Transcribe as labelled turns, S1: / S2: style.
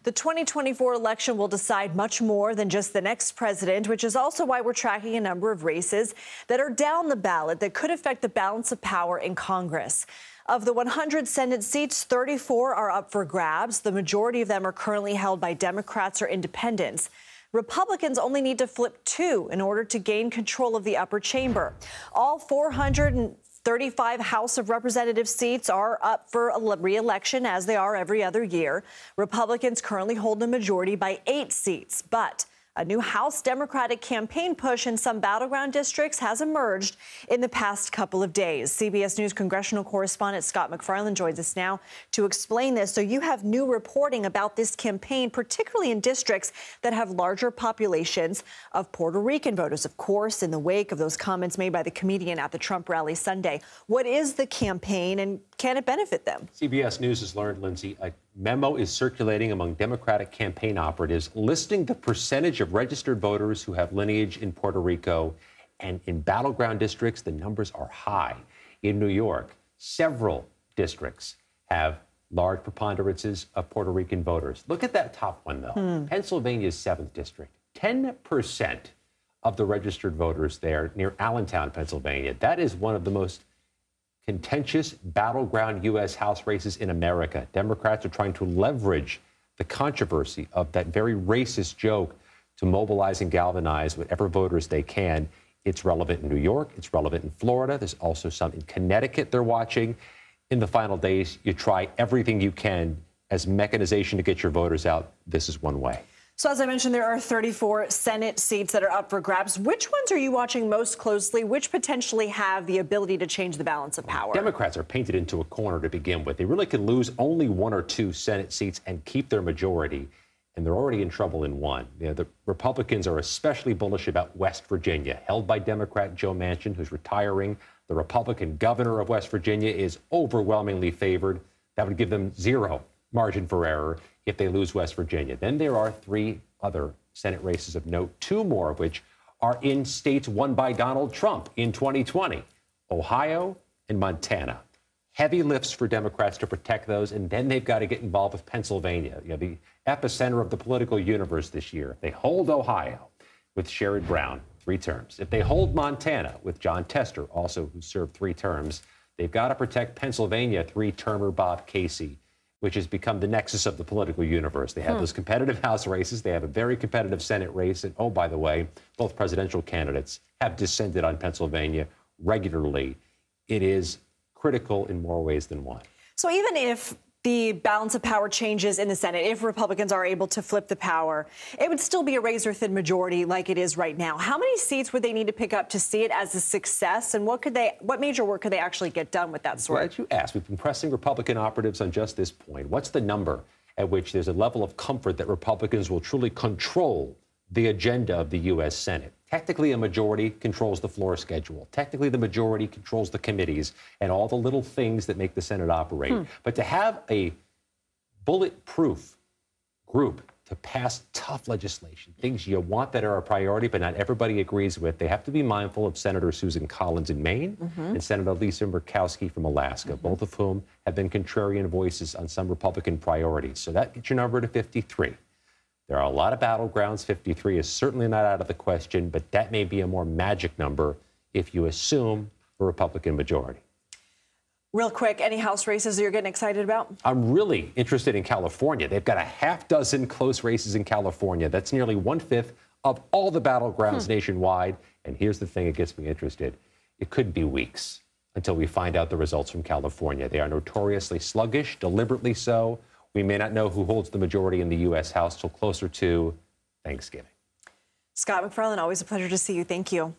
S1: The 2024 election will decide much more than just the next president, which is also why we're tracking a number of races that are down the ballot that could affect the balance of power in Congress. Of the 100 Senate seats, 34 are up for grabs. The majority of them are currently held by Democrats or independents. Republicans only need to flip 2 in order to gain control of the upper chamber. All 435 House of Representatives seats are up for re-election, as they are every other year. Republicans currently hold a majority by 8 seats, but a new House Democratic campaign push in some battleground districts has emerged in the past couple of days. CBS News congressional correspondent Scott MacFarlane joins us now to explain this. So you have new reporting about this campaign, particularly in districts that have larger populations of Puerto Rican voters, of course, in the wake of those comments made by the comedian at the Trump rally Sunday. What is the campaign, and can it benefit them?
S2: CBS News has learned, Lindsay, a memo is circulating among Democratic campaign operatives listing the percentage of registered voters who have lineage in Puerto Rico. And in battleground districts, the numbers are high. In New York, several districts have large preponderances of Puerto Rican voters. Look at that top one, though. Pennsylvania's 7th district. 10% of the registered voters there near Allentown, Pennsylvania. That is one of the most contentious battleground U.S. House races in America. Democrats are trying to leverage the controversy of that very racist joke to mobilize and galvanize whatever voters they can. It's relevant in New York. It's relevant in Florida. There's also some in Connecticut they're watching. In the final days, you try everything you can as mechanization to get your voters out. This is one way.
S1: So as I mentioned, there are 34 Senate seats that are up for grabs. Which ones are you watching most closely? Which potentially have the ability to change the balance of power?
S2: Democrats are painted into a corner to begin with. They really could lose only 1 or 2 Senate seats and keep their majority, and they're already in trouble in 1. You know, the Republicans are especially bullish about West Virginia, held by Democrat Joe Manchin, who's retiring. The Republican governor of West Virginia is overwhelmingly favored. That would give them 0 margin for error if they lose West Virginia. Then there are 3 other Senate races of note, 2 more of which are in states won by Donald Trump in 2020, Ohio and Montana. Heavy lifts for Democrats to protect those, and then they've got to get involved with Pennsylvania, the epicenter of the political universe this year. They hold Ohio with Sherrod Brown, 3 terms. If they hold Montana with John Tester, also who served 3 terms, they've got to protect Pennsylvania, 3-termer Bob Casey, which has become the nexus of the political universe. They have those competitive House races. They have a very competitive Senate race. And, oh, by the way, both presidential candidates have descended on Pennsylvania regularly. It is critical in more ways than one.
S1: So even if the balance of power changes in the Senate, if Republicans are able to flip the power, it would still be a razor-thin majority like it is right now. How many seats would they need to pick up to see it as a success? And what major work could they actually get done with that sort?
S2: Glad you asked. We've been pressing Republican operatives on just this point. What's the number at which there's a level of comfort that Republicans will truly control the agenda of the U.S. Senate? Technically, a majority controls the floor schedule. Technically, the majority controls the committees and all the little things that make the Senate operate. But to have a bulletproof group to pass tough legislation, things you want that are a priority but not everybody agrees with, they have to be mindful of Senator Susan Collins in Maine and Senator Lisa Murkowski from Alaska, both of whom have been contrarian voices on some Republican priorities. So that gets your number to 53. There are a lot of battlegrounds. 53 is certainly not out of the question, but that may be a more magic number if you assume a Republican majority.
S1: Real quick, any House races that you're getting excited about?
S2: I'm really interested in California. They've got a half-dozen close races in California. That's nearly 1/5 of all the battlegrounds nationwide. And here's the thing that gets me interested. It could be weeks until we find out the results from California. They are notoriously sluggish, deliberately so. We may not know who holds the majority in the U.S. House till closer to Thanksgiving.
S1: Scott MacFarlane, always a pleasure to see you. Thank you.